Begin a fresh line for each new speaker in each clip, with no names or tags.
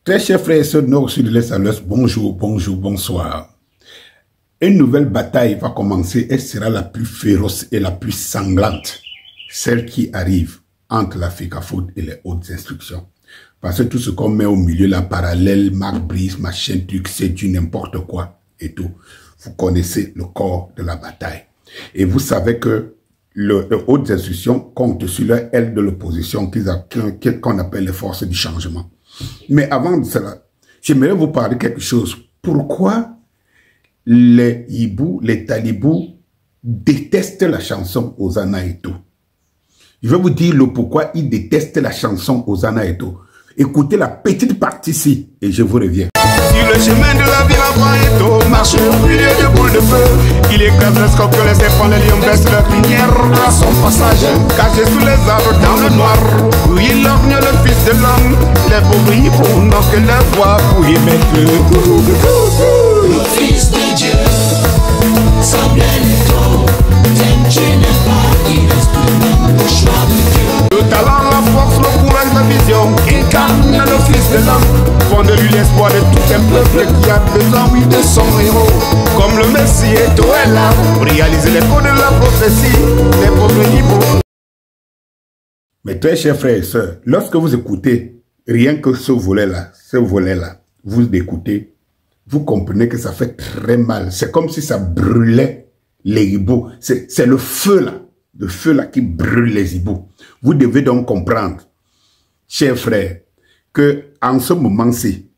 Très chers frères et sœurs nord, sud, de l'est à l'ouest, bonjour, bonjour, bonsoir. Une nouvelle bataille va commencer, elle sera la plus féroce et la plus sanglante. Celle qui arrive entre la FECAFOOT et les hautes instructions. Parce que tout ce qu'on met au milieu, la parallèle, Marc Brice, machin, truc, c'est du n'importe quoi et tout. Vous connaissez le corps de la bataille. Et vous savez que les hautes instructions comptent sur leur aile de l'opposition qu'on appelle les forces du changement. Mais avant de cela, j'aimerais vous parler de quelque chose. Pourquoi les hiboux, les talibous détestent la chanson Hosanna Eto? Je vais vous dire le pourquoi ils détestent la chanson Hosanna Eto. Écoutez la petite partie ici et je vous reviens.
Sur le chemin de la ville avant Eto, marche au milieu de boules de feu. Il écrase le scorpion, les serpents, les lions baissent leur crinière à son passage. Caché sous les arbres dans le noir, où il orgne le fils de l'homme. Les pauvres hiboux n'ont que la voix pour y mettre
le fils de Dieu, semble Eto, tu n'es pas, il reste tout de même le choix de Dieu.
Le talent, la force, le courage, la vision incarne le fils de l'homme. Font de lui l'espoir de tout un peuple qui a besoin, oui, de son héros. Comme le Messie Eto est là, pour réaliser les codes de la prophétie, les pauvres hiboux.
Mes très chers frères et sœurs, lorsque vous écoutez rien que ce volet-là, vous écoutez, vous comprenez que ça fait très mal. C'est comme si ça brûlait les hiboux. C'est le feu là qui brûle les hiboux. Vous devez donc comprendre, chers frères, que en ce moment-ci,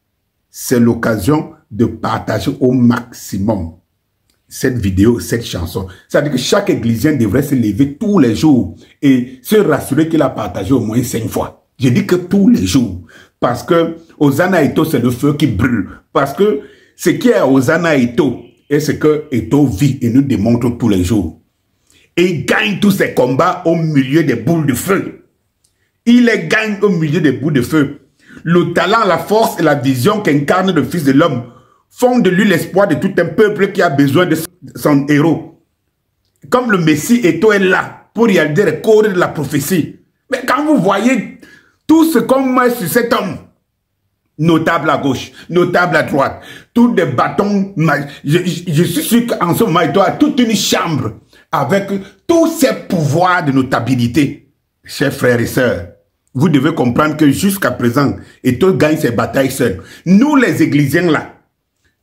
c'est l'occasion de partager au maximum cette vidéo, cette chanson. C'est-à-dire que chaque église devrait se lever tous les jours et se rassurer qu'il a partagé au moins 5 fois. Je dis que tous les jours. Parce que Hosanna Eto, c'est le feu qui brûle. Parce que ce qui est Hosanna Eto est ce que Eto vit et nous démontre tous les jours. Et il gagne tous ses combats au milieu des boules de feu. Il les gagne au milieu des boules de feu. Le talent, la force et la vision qu'incarne le Fils de l'homme font de lui l'espoir de tout un peuple qui a besoin de son héros. Comme le Messie Eto est là pour réaliser les codes de la prophétie. Mais quand vous voyez tout ce qu'on met sur cet homme, notable à gauche, notable à droite, tous des bâtons, je suis sûr qu'en ce moment, il doit toute une chambre avec tous ces pouvoirs de notabilité. Chers frères et sœurs, vous devez comprendre que jusqu'à présent, Eto gagne ses batailles seul. Nous les églisiens là,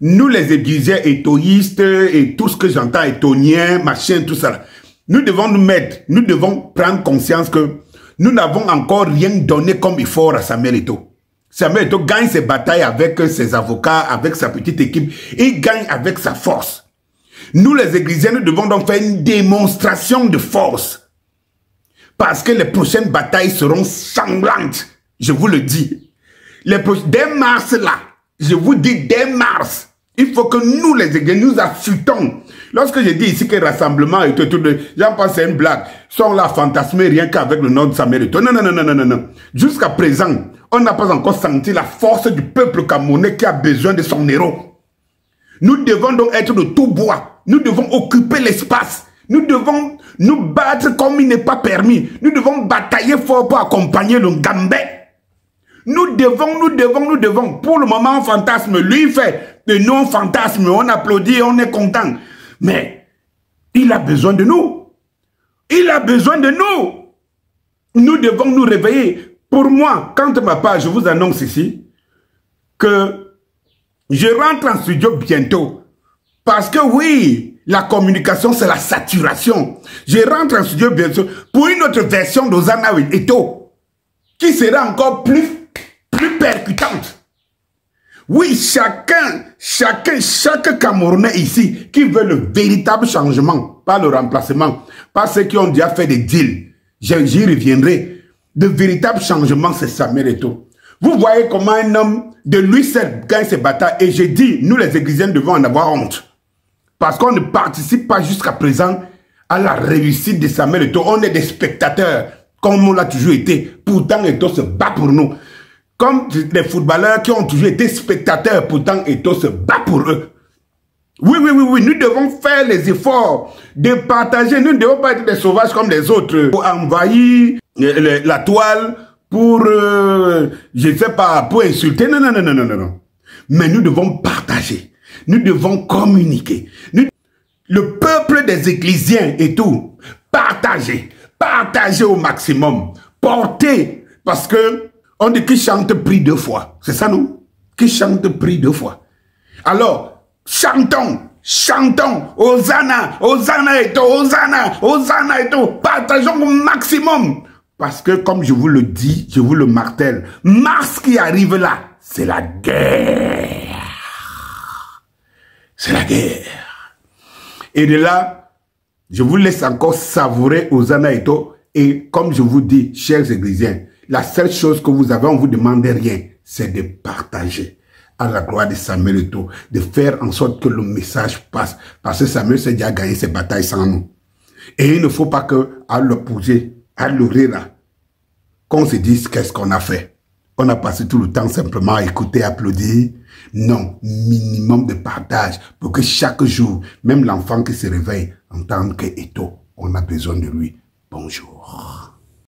nous les églisiens étoïstes et tout ce que j'entends, étoniens, machin, tout ça là, nous devons nous mettre, nous devons prendre conscience que nous n'avons encore rien donné comme effort à Samuel Eto. Samuel Eto gagne ses batailles avec ses avocats, avec sa petite équipe, il gagne avec sa force. Nous les églisiens, nous devons donc faire une démonstration de force. Parce que les prochaines batailles seront sanglantes. Je vous le dis. Dès mars là, je vous dis dès mars, il faut que nous les églises, nous affûtons. Lorsque je dis ici que rassemblement et tout, j'en pense c'est une blague. Sont là fantasmés rien qu'avec le nom de Samuel Eto. Non, non, non, non, non, non. Jusqu'à présent, on n'a pas encore senti la force du peuple camerounais qui a besoin de son héros. Nous devons donc être de tout bois. Nous devons occuper l'espace. Nous devons nous battre comme il n'est pas permis. Nous devons batailler fort pour accompagner le Ngambé. Nous devons. Pour le moment, on fantasme. Lui fait de nous, on fantasme. On applaudit, on est content. Mais il a besoin de nous. Il a besoin de nous. Nous devons nous réveiller. Pour moi, quand ma part, je vous annonce ici que je rentre en studio bientôt. Parce que oui, la communication, c'est la saturation. Je rentre en studio bientôt pour une autre version d'Hosanna Eto qui sera encore plus percutante. Oui, chaque Camerounais ici qui veut le véritable changement, pas le remplacement, pas ceux qui ont déjà fait des deals. J'y reviendrai. Le véritable changement, c'est Samuel Eto. Vous voyez comment un homme de lui seul gagne ses batailles. Et j'ai dit, nous les églisiens devons en avoir honte. Parce qu'on ne participe pas jusqu'à présent à la réussite de Samuel Eto. On est des spectateurs, comme on l'a toujours été. Pourtant, Eto se bat pour nous. Comme les footballeurs qui ont toujours été spectateurs, pourtant Eto se bat pour eux. Oui, nous devons faire les efforts de partager. Nous ne devons pas être des sauvages comme les autres. Pour envahir la toile, pour, je ne sais pas, pour insulter. Non, non, non, non, non, non, non. Mais nous devons partager. Nous devons communiquer. Le peuple des ecclésiens et tout, partagez. Partagez au maximum. Portez. Parce que on dit qu'il chante prie 2 fois. C'est ça, non? Qui chante prie 2 fois. Alors, chantons. Chantons, Hosanna, Hosanna et tout, Hosanna, Hosanna et tout. Partageons au maximum. Parce que, comme je vous le dis, je vous le martèle, mars qui arrive là, c'est la guerre. C'est la guerre. Et de là, je vous laisse encore savourer Hosanna et tout. Et comme je vous dis, chers ecclésiens, la seule chose que vous avez, on ne vous demande rien, c'est de partager. À la gloire de Samuel et tout, de faire en sorte que le message passe. Parce que Samuel s'est déjà gagné ses batailles sans nous. Et il ne faut pas que, à l'opposé, à l'oreille là, qu'on se dise qu'est-ce qu'on a fait. On a passé tout le temps simplement à écouter, applaudir. Non, minimum de partage pour que chaque jour, même l'enfant qui se réveille, entende que Eto, on a besoin de lui. Bonjour.